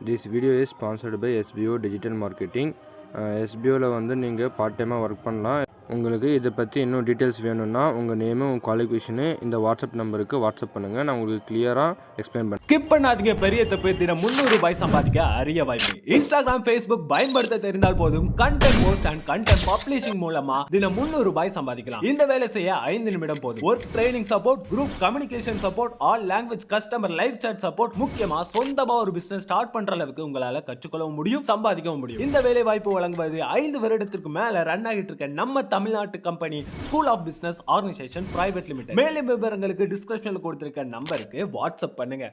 This video is sponsored by SBO Digital Marketing. SBOவில் வந்து நீங்கள் part டைமாக ஒர்க் பண்ணலாம். உங்களுக்கு இதை பற்றி இன்னும் டீட்டெயில்ஸ் வேணும்னா உங்கள் நேமு உங்கள் குவாலிஃபிகேஷனு இந்த வாட்ஸ்அப் நம்பருக்கு வாட்ஸ்அப் பண்ணுங்கள். நான் உங்களுக்கு கிளியராக எக்ஸ்பிளைன் பண்ணேன். ஸ்கிப் பண்ணாதீங்க. பெரிய தப்பு. தினம் 300 ரூபாய் சம்பாதிக்க அரிய வாய்ப்பு. இன்ஸ்டாகிராம், ஃபேஸ்புக் பயன்படுத்த தெரிந்தால் போதும். Content post and content publishing மூலமா தினம் 300 ரூபாய் சம்பாதிக்கலாம். இந்த வேலை செய்ய 5 நிமிடம் போதும். Work training support, group communication support, all language customer live chat support, முக்கியமா சொந்தமா ஒரு பிசினஸ் ஸ்டார்ட் பண்ற அளவுக்கு உங்களால கற்றுக்கொள்ளவும் முடியும், சம்பாதிக்கவும் முடியும். இந்த வேலை வாய்ப்பு வழங்குவது 5 வருடத்திற்கு மேல ரன் ஆகிட்டு இருக்க நம்ம தமிழ்நாட்டு company school of business organisation private limited. மேலும் விவரங்களுக்கு டிஸ்கிரிப்ஷன்ல கொடுத்திருக்க நம்பருக்கு வாட்ஸ்அப் பண்ணுங்க.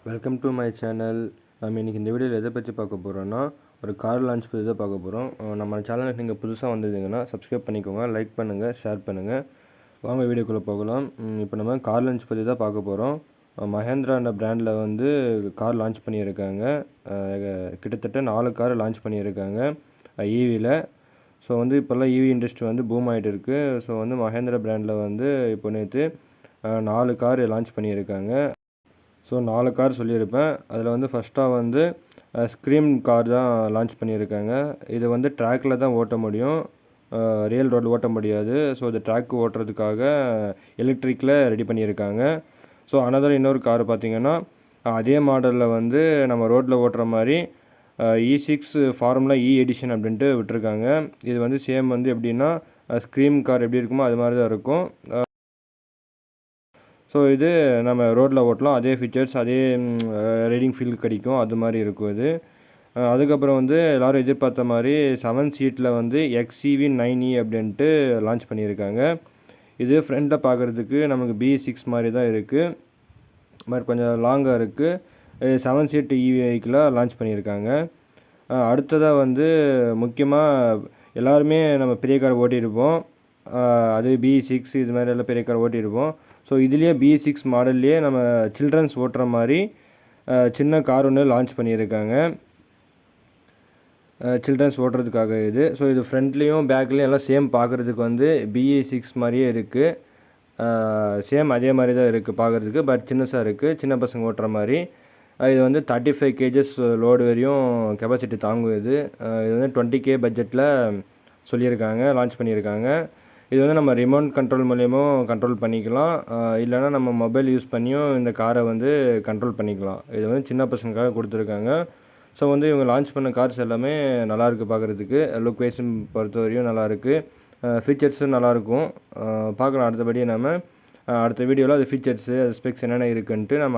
Welcome to my channel. நம்ம இன்றைக்கி இந்த வீடியோவில் எதை பற்றி பார்க்க போகிறோன்னா ஒரு கார் லான்ச் பற்றி தான் பார்க்க போகிறோம். நம்ம சேனலுக்கு நீங்கள் புதுசாக வந்திருந்தீங்கன்னா சப்ஸ்கிரைப் பண்ணிக்கோங்க, லைக் பண்ணுங்கள், ஷேர் பண்ணுங்கள். வாங்க வீடியோக்குள்ளே போகலாம். இப்போ நம்ம கார் லான்ச் பற்றி தான் பார்க்க போகிறோம். மஹேந்திரா என்ற பிராண்டில் வந்து கார் லான்ச் பண்ணியிருக்காங்க. கிட்டத்தட்ட 4 கார் லான்ச் பண்ணியிருக்காங்க ஈவியில். ஸோ வந்து இப்போல்லாம் ஈவி இண்டஸ்ட்ரி வந்து பூம் ஆகிட்டு இருக்குது. ஸோ வந்து மஹேந்திரா பிராண்டில் வந்து இப்போ நேற்று 4 கார் லான்ச் பண்ணியிருக்காங்க. ஸோ 4 கார் சொல்லியிருப்பேன். அதில் வந்து ஃபஸ்ட்டாக வந்து ஸ்க்ரீம் கார் தான் லான்ச் பண்ணியிருக்காங்க. இது வந்து ட்ராக்கில் தான் ஓட்ட முடியும், ரியல் ரோடில் ஓட்ட முடியாது. ஸோ இது ட்ராக்கு ஓட்டுறதுக்காக எலக்ட்ரிக்கில் ரெடி பண்ணியிருக்காங்க. ஸோ அனதர் இன்னொரு கார் பார்த்திங்கன்னா அதே மாடலில் வந்து நம்ம ரோட்டில் ஓட்டுற மாதிரி E6 ஃபார்முலா இ எடிஷன் அப்படின்ட்டு விட்டுருக்காங்க. இது வந்து சேம் வந்து எப்படின்னா ஸ்க்ரீம் கார் எப்படி இருக்குமோ அது மாதிரி தான் இருக்கும். ஸோ இது நம்ம ரோட்டில் ஓட்டலாம், அதே ஃபீச்சர்ஸ், அதே ரைடிங் ஃபீல் கிடைக்கும், அது மாதிரி இருக்கும் இது. அதுக்கப்புறம் வந்து எல்லோரும் எதிர்பார்த்த மாதிரி 7 சீட்டில் வந்து XEV 9e அப்படின்ட்டு லான்ச் பண்ணியிருக்காங்க. இது ஃப்ரண்ட்டில் பார்க்குறதுக்கு நமக்கு B6 மாதிரி தான் இருக்குது, பட் கொஞ்சம் லாங்காக இருக்குது. 7 சீட் இவி வெஹிக்கிளாக லான்ச் பண்ணியிருக்காங்க. அடுத்ததாக வந்து முக்கியமாக எல்லாருமே நம்ம பெரிய கார் ஓட்டியிருப்போம், அது B6 இது மாதிரி எல்லாம் பெரிய கார் ஓட்டியிருப்போம். ஸோ இதுலேயே B6 மாடல்லையே நம்ம சில்ட்ரன்ஸ் ஓட்டுற மாதிரி சின்ன கார் ஒன்று லான்ச் பண்ணியிருக்காங்க, சில்ட்ரன்ஸ் ஓட்டுறதுக்காக இது. ஸோ இது ஃப்ரண்ட்லேயும் பேக்லேயும் எல்லாம் சேம் பார்க்குறதுக்கு வந்து BE6 மாதிரியே இருக்குது. சேம் அதே மாதிரி தான் இருக்குது பார்க்குறதுக்கு, பட் சின்னசாக இருக்குது, சின்ன பசங்க ஓட்டுற மாதிரி. இது வந்து 35 kgs லோடு வரையும் கெப்பாசிட்டி தாங்கும். இது வந்து 20K பட்ஜெட்டில் சொல்லியிருக்காங்க, லான்ச் பண்ணியிருக்காங்க. இது வந்து நம்ம ரிமோட் கண்ட்ரோல் மூலியமும் கண்ட்ரோல் பண்ணிக்கலாம், இல்லைனா நம்ம மொபைல் யூஸ் பண்ணியும் இந்த காரை வந்து கண்ட்ரோல் பண்ணிக்கலாம். இது வந்து சின்ன பசங்களுக்காக கொடுத்துருக்காங்க. ஸோ வந்து இவங்க லான்ச் பண்ண கார்ஸ் எல்லாமே நல்லாயிருக்கு பார்க்குறதுக்கு, லுக் வைஸும் பொறுத்த வரையும் நல்லாயிருக்கு, ஃபீச்சர்ஸும் நல்லாயிருக்கும். பார்க்கலாம் அடுத்தபடி நம்ம அடுத்த வீடியோவில் அது ஃபீச்சர்ஸு, அது ஸ்பெக்ஸ் என்னென்ன இருக்குன்ட்டு நம்ம